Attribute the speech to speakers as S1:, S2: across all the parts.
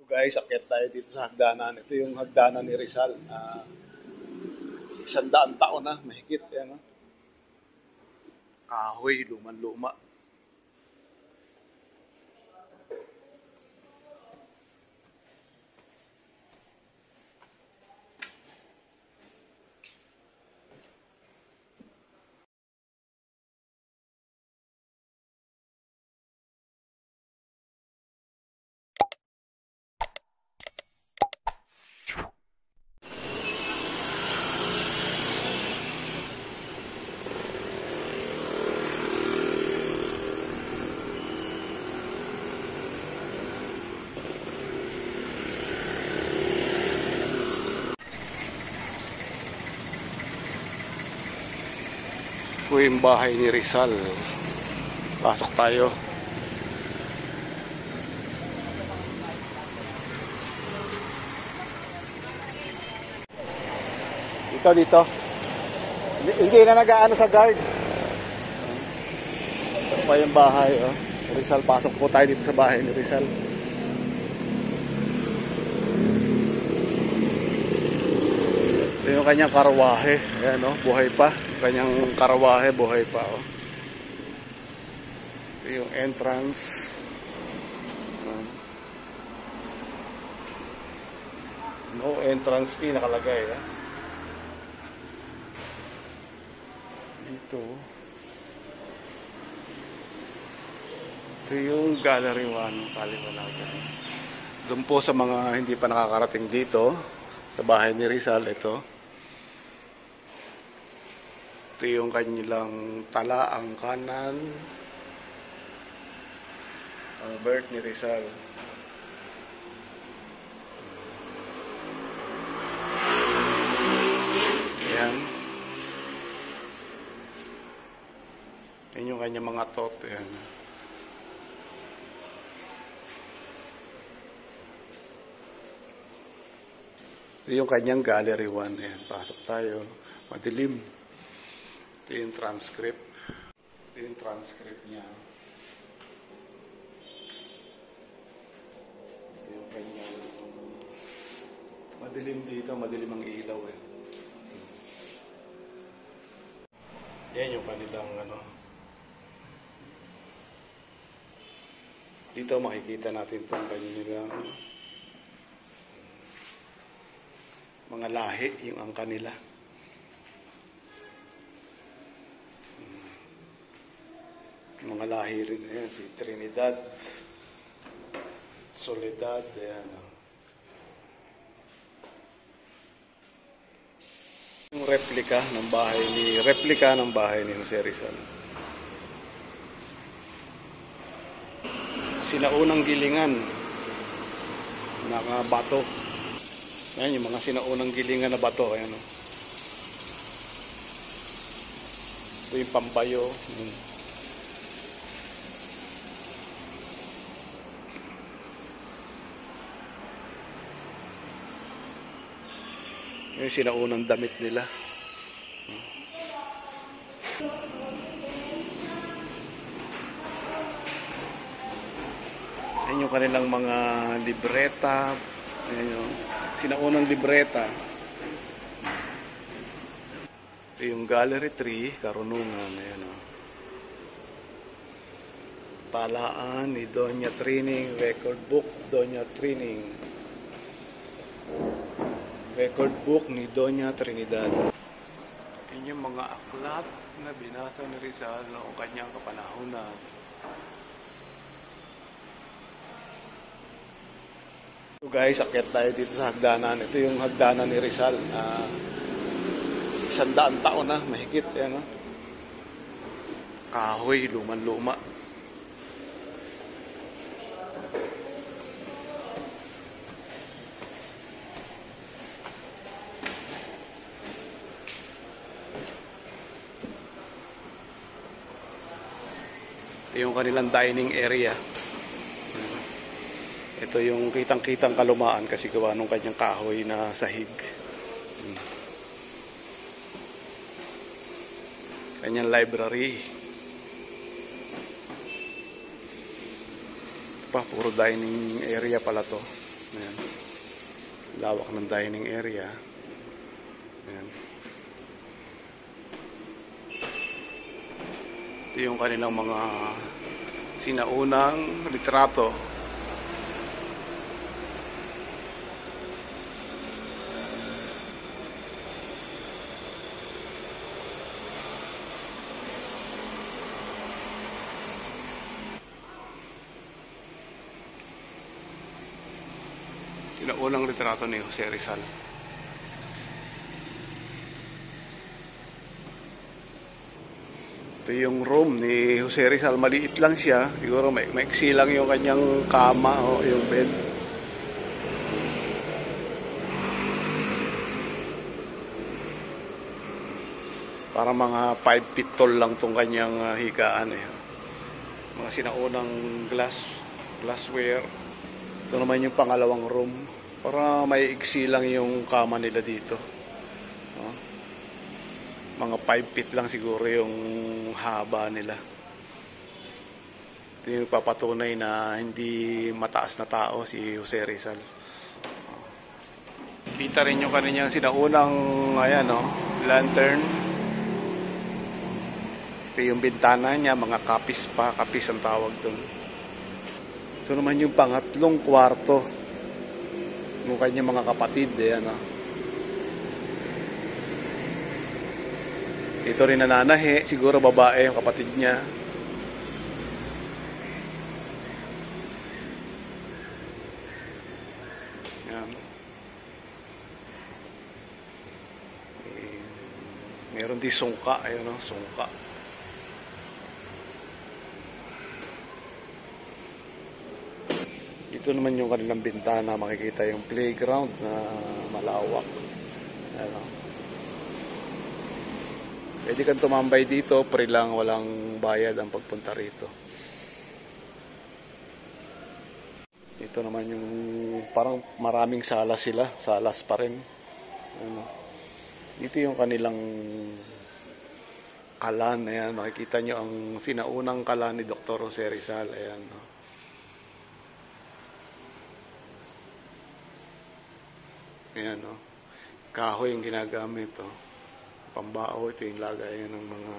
S1: Guys, akyat tayo dito sa hagdanan. Ito yung hagdanan ni Rizal. 100 taon na, mahigit. Yan, no? Kahoy, luman-luma. Ito yung bahay ni Rizal. Pasok tayo. Dito. Hindi na nag-aano sa guard. Ito pa yung bahay. Oh. Rizal, pasok po tayo dito sa bahay ni Rizal. Ito yung kanyang karawahe. Ayan, oh, buhay pa. Kanyang karawahe, buhay pa. Oh. Ito yung entrance. No entrance fee nakalagay. Dito. Ito yung Gallery 1, Kaliwanagan. Doon po sa mga hindi pa nakakarating dito, sa bahay ni Rizal, ito. Ito yung kanilang talaang kanan. Albert ni Rizal. Ayan. Yan yung kanyang mga tot. Ayan. Ito yung kanyang Gallery 1. Ayan, pasok tayo. Madilim. Ito yung transcript. Ito yung transcript niya. Ito yung kanyang... Madilim dito. Madilim ang ilaw eh. Yan yung kanilang ano. Dito makikita natin itong kanilang mga lahi, yung angka nila. Mga lahi rin. Ayan, si Trinidad, Soledad, ayan. Yung replika ng bahay ni Jose Rizal. Sinaunang gilingan na bato. Ayan yung mga sinaunang gilingan na bato. Ayan, oh. Ito yung Pampayo. Yung sinaunang damit nila. Ayan yung kanilang mga libreta. Ayan yung sinaunang libreta. Ito yung Gallery 3, Karunungan. Ayan, oh. Talaan ni Doña Trining, record book, Doña Trining. Record book ni Doña Trinidad. Yan yung mga aklat na binasa ni Rizal noong kanyang kapanahunan. So guys, akyat tayo dito sa hagdanan. Ito yung hagdanan ni Rizal. 100 taon na, mahigit. Yan, no? Kahoy, luman-luma. Ito yung kanilang dining area. Ito yung kitang-kitang kalumaan kasi gawa nung kanyang kahoy na sahig. Kanyang library. Ito pa, puro dining area pala to. Ayan. Lawak ng dining area. Ayan. Ito yung kanilang mga sinaunang litrato. Sinaunang litrato ni Jose Rizal. Ito yung room ni Jose Rizal. Maliit lang siya. Siguro maiksi lang yung kanyang kama o yung bed. Para mga 5 feet tall lang tong kanyang higaan eh. Mga sinaunang glassware. Ito naman yung pangalawang room. Para may iksi lang yung kama nila dito. Mga 5 feet lang siguro yung haba nila. Ito yung papatunay na hindi mataas na tao si Jose Rizal. Kita rin yung kanyang sinaunang lantern. Ito yung bintana niya, mga kapis ang tawag doon. Ito naman yung pangatlong kwarto ng kanyang mga kapatid. Ito rin nananahi, siguro babae yung kapatid niya. Yan. Meron din sungka, sungka. Ito naman yung kanilang bintana, makikita yung playground na malawak. Pwede kang tumambay dito, free lang, walang bayad ang pagpunta rito. Ito naman yung parang maraming salas sila, salas pa rin. Dito yung kanilang kalan, ayan, makikita nyo ang sinaunang kalan ni Dr. Jose Rizal, ayan. Ayan, kahoy yung ginagamit, pambao. Ito yung lagayan ng mga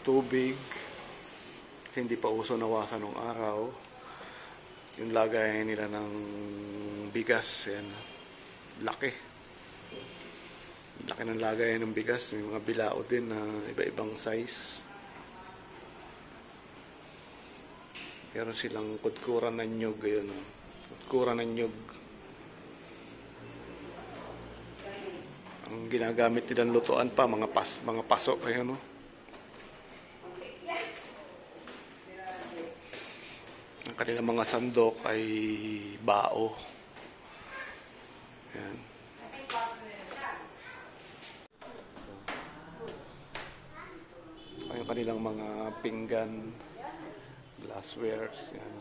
S1: tubig kasi hindi pa uso nawasan ng araw. Yung lagayan nila ng bigas, yan, laki ng lagayan ng bigas. May mga bilao din na iba-ibang size. Meron silang kudkuran ng nyug, kudkuran ng nyug. Ang ginagamit nilang lutuan pa, mga paso, Ang kanilang mga sandok ay bao. Ayan. Yung kanilang mga pinggan, glasswares, yan.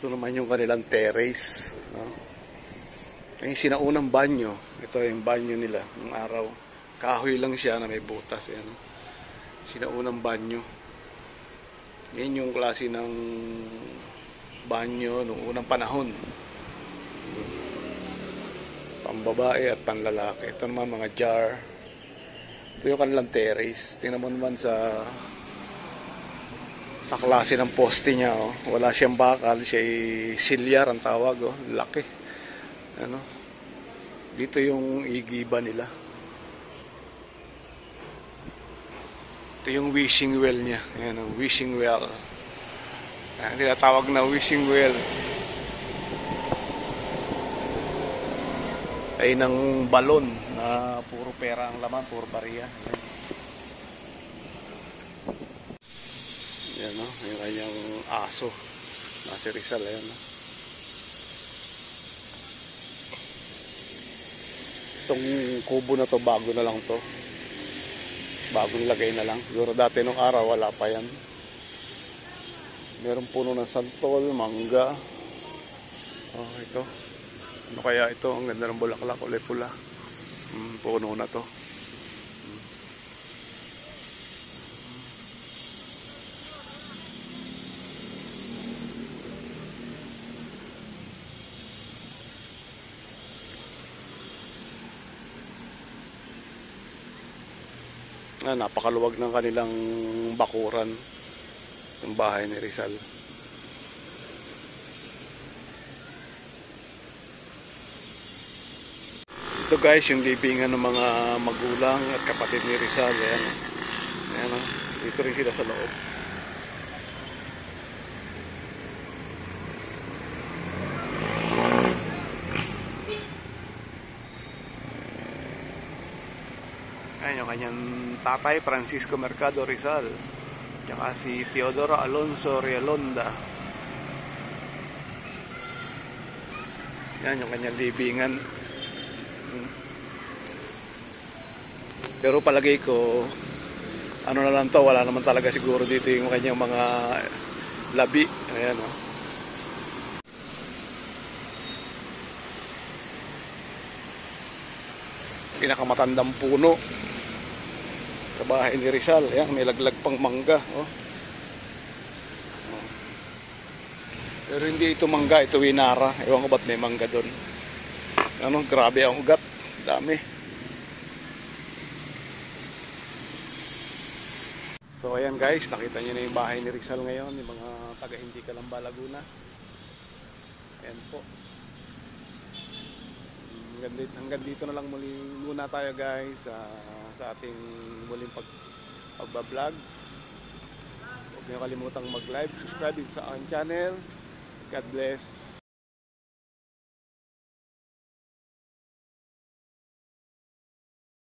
S1: Ito naman yung kanilang terrace. Yung sinaunang banyo. Ito yung banyo nila ng araw. Kahoy lang siya na may butas. Yan. Sinaunang banyo. Yan yung klase ng banyo noong unang panahon. Pambabae at panlalaki. Ito naman mga jar. Ito yung kanilang terrace. Tingnan mo naman sa klase ng poste niya, wala siyang bakal, siya ay silyar ang tawag, laki. Dito yung igiba nila. Ito yung wishing well niya. Ayan, wishing well. Ayan, tinatawag na wishing well. Ay ng balon na puro pera ang laman, puro bariya. Yan, yung kanyang aso na si Rizal, ayan. Itong kubo na to, bago na lang to. Bagong lagay na lang. Siguro dati nung araw wala pa yan. Meron puno ng santol, mangga. Oh, ito. Ano kaya ito? Ang ganda ng bulaklak, kulay pula. Puno na to. Napakaluwag ng kanilang bakuran ng bahay ni Rizal. Ito guys, yung libingan ng mga magulang at kapatid ni Rizal. Ayan. Ayan, dito rin sila sa loob. Ayan yung kanyang tatay, Francisco Mercado Rizal. Tsaka si Teodoro Alonso Realonda. Yan yung kanyang libingan. Pero palagay ko, ano na lang to, wala naman talaga siguro dito yung kanyang mga labi. Ayan o. Pinakamatandang puno sa bahay ni Rizal. Ayan, may laglag pang mangga. Oh. Pero hindi ito mangga, ito winara. Ewan ko ba't may mangga doon. Ano, grabe ang ugat. Dami. So ayan guys, nakita nyo na yung bahay ni Rizal ngayon, yung mga taga Hindi Calamba, Laguna. Ayan po. Hanggang dito na lang muna tayo guys sa ating muling pagbablog. Huwag nyo kalimutang mag-like, subscribe sa aking channel. God bless.